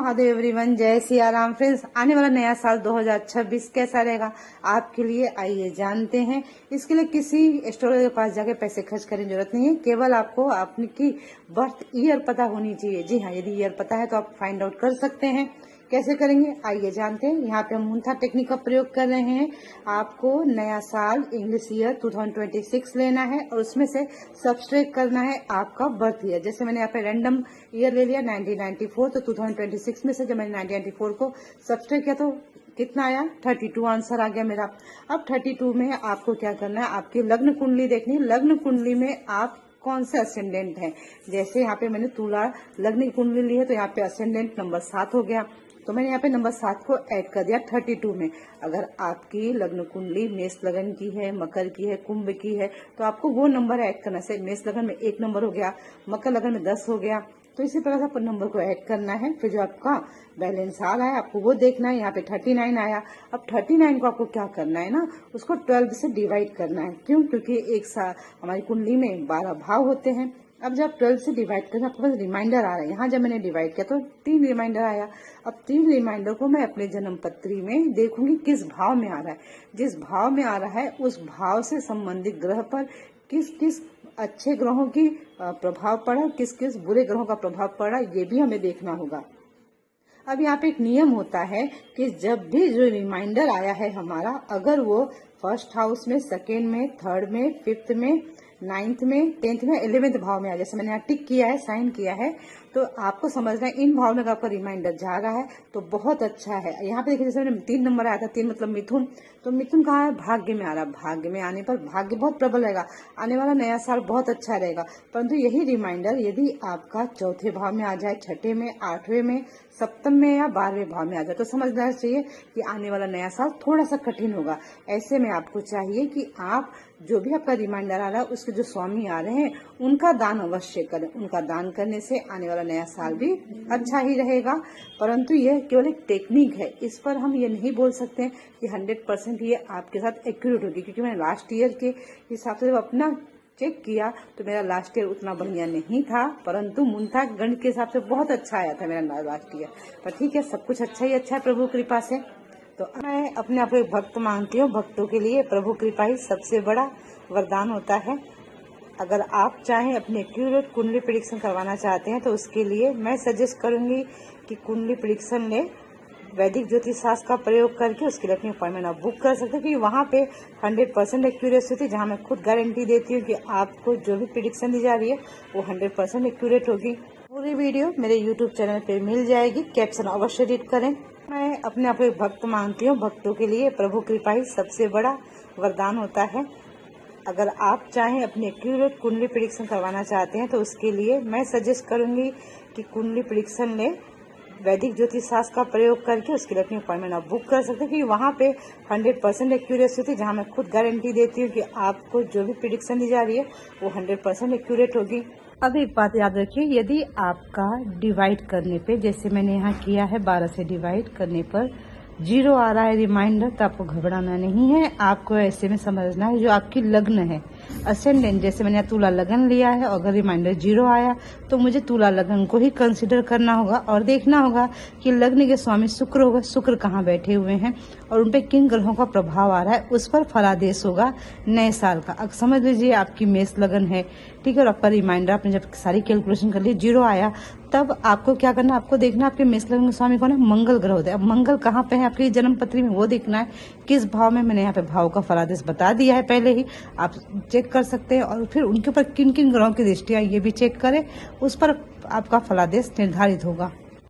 Mahadev everyone, जय Siya Ram. Friends, आने वाला नया साल 2026 कैसा रहेगा आपके लिए, आइए जानते हैं। इसके लिए किसी एस्ट्रोलॉजर के पास जाके पैसे खर्च करने की जरूरत नहीं है। केवल आपको आपकी बर्थ ईयर पता होनी चाहिए। जी हाँ, यदि ईयर पता है तो आप फाइंड आउट कर सकते हैं। कैसे करेंगे आइए जानते हैं। यहाँ पे हम मुंथा टेक्निक का प्रयोग कर रहे हैं। आपको नया साल इंग्लिश ईयर 2026 लेना है और उसमें से सब्सट्रैक्ट करना है आपका बर्थ ईयर। जैसे मैंने यहाँ पे रैंडम ईयर ले लिया 1994, तो 2026 में से जब मैंने 1994 को सब्सट्रैक्ट किया तो कितना आया, 32 आंसर आ गया मेरा। अब 32 में आपको क्या करना है, आपकी लग्न कुंडली देखनी है। लग्न कुंडली में आप कौन से असेंडेंट हैं। जैसे यहाँ पे मैंने तुला लग्न कुंडली ली है तो यहाँ पे असेंडेंट नंबर 7 हो गया, तो मैंने यहाँ पे नंबर 7 को ऐड कर दिया 32 में। अगर आपकी लग्न कुंडली मेष लगन की है, मकर की है, कुंभ की है, तो आपको वो नंबर ऐड करना है। मेष लगन में 1 नंबर हो गया, मकर लगन में 10 हो गया, तो इसी प्रकार से आपको नंबर को ऐड करना है। फिर जो आपका बैलेंस आ रहा है आपको वो देखना है। यहाँ पे 39 आया। अब 39 को आपको क्या करना है ना, उसको 12 से डिवाइड करना है। क्यों? क्योंकि एक साल हमारी कुंडली में 12 भाव होते हैं। अब जब 12 से डिवाइड करना आपके पास रिमाइंडर आ रहा है। यहाँ जब मैंने डिवाइड किया तो 3 रिमाइंडर आया। अब 3 रिमाइंडर को मैं अपने जन्म पत्री में देखूंगी किस भाव में आ रहा है। जिस भाव में आ रहा है उस भाव से संबंधित ग्रह पर किस किस अच्छे ग्रहों की प्रभाव पड़ा, किस किस बुरे ग्रहों का प्रभाव पड़ा, ये भी हमें देखना होगा। अब यहाँ पे एक नियम होता है कि जब भी जो रिमाइंडर आया है हमारा, अगर वो फर्स्ट हाउस में, सेकेंड में, थर्ड में, फिफ्थ में, 9th में, 10th में, 11th भाव में आ, जैसे मैंने यहाँ टिक किया है, साइन किया है, तो आपको समझना है इन भाव में आपका रिमाइंडर जा रहा है तो बहुत अच्छा है। यहाँ पे देखिए जैसे मैंने 3 नंबर आया था, 3 मतलब मिथुन, तो मिथुन कहाँ है, भाग्य में आ रहा है। भाग्य में आने पर भाग्य बहुत प्रबल रहेगा, आने वाला नया साल बहुत अच्छा रहेगा। परंतु यही रिमाइंडर यदि आपका चौथे भाव में आ जाए, छठे में, 8वें में, सप्तम में या 12वें भाव में आ जाए, तो समझना चाहिए कि आने वाला नया साल थोड़ा सा कठिन होगा। ऐसे में आपको चाहिए कि आप जो भी आपका रिमाइंडर आ रहा है उसके जो स्वामी आ रहे हैं उनका दान अवश्य करें। उनका दान करने से आने वाला नया साल भी अच्छा ही रहेगा। परंतु यह केवल एक टेक्निक है, इस पर हम ये नहीं बोल सकते हैं कि 100% ये आपके साथ एक्यूरेट होगी। क्योंकि मैंने लास्ट ईयर के हिसाब से जब अपना चेक किया तो मेरा लास्ट ईयर उतना बढ़िया नहीं था, परंतु मुंथा गणित के हिसाब से बहुत अच्छा आया था मेरा लास्ट ईयर। पर ठीक है, सब कुछ अच्छा ही अच्छा है प्रभु कृपा से। तो मैं अपने आप को एक भक्त मानती हूँ। भक्तों के लिए प्रभु कृपा ही सबसे बड़ा वरदान होता है। अगर आप चाहें अपनी एक्यूरेट कुंडली प्रेडिक्शन करवाना चाहते हैं तो उसके लिए मैं सजेस्ट करूंगी कि कुंडली प्रेडिक्शन ले वैदिक ज्योतिष शास्त्र का प्रयोग करके उसके लिए अपनी अपॉइंटमेंट आप बुक कर सकते हैं। क्योंकि वहाँ पे 100% एक्यूरेसी होती है, जहाँ मैं खुद गारंटी देती हूँ कि आपको जो भी प्रेडिक्शन दी जा रही है वो 100% एक्यूरेट होगी। पूरी वीडियो मेरे YouTube चैनल पे मिल जाएगी, कैप्शन अवश्य रीड करें। मैं अपने आप को एक भक्त मानती हूँ। भक्तों के लिए प्रभु कृपा ही सबसे बड़ा वरदान होता है। अगर आप चाहें अपनी एक्यूरेट कुंडली प्रेडिक्शन करवाना चाहते हैं तो उसके लिए मैं सजेस्ट करूंगी कि कुंडली प्रेडिक्शन ले वैदिक ज्योतिष शास्त्र का प्रयोग करके उसके लिए अपनी अपॉइंटमेंट आप बुक कर सकते हैं। क्योंकि वहाँ पे 100% एक्यूरेसी होती है, जहाँ मैं खुद गारंटी देती हूँ कि आपको जो भी प्रेडिक्शन दी जा रही है वो 100% एक्यूरेट होगी। अब एक बात याद रखिए, यदि आपका डिवाइड करने पे, जैसे मैंने यहाँ किया है 12 से डिवाइड करने पर 0 आ रहा है रिमाइंडर, तो आपको घबराना नहीं है। आपको ऐसे में समझना है जो आपकी लग्न है, असेंडेंट, जैसे मैंने तुला लगन लिया है, अगर रिमाइंडर 0 आया तो मुझे तुला लगन को ही कंसिडर करना होगा और देखना होगा कि लग्न के स्वामी शुक्र होगा, शुक्र कहाँ बैठे हुए हैं और उन पे किन ग्रहों का प्रभाव आ रहा है, उस पर फलादेश होगा नए साल का। अब समझ लीजिए आपकी मेष लगन है, ठीक है, और आपका रिमाइंडर आपने जब सारी कैलकुलेशन कर ली 0 आया, तब आपको क्या करना, आपको देखना आपके मेष लग्न के स्वामी कौन है, मंगल ग्रह होता है। अब मंगल कहाँ पे है आपकी जन्म पत्री में, वो देखना है किस भाव में। मैंने यहाँ पे भाव का फलादेश बता दिया है पहले ही, आप चेक कर सकते हैं। और फिर उनके ऊपर किन किन ग्रहों की दृष्टि आई ये भी चेक करें, उस पर आपका फलादेश निर्धारित होगा।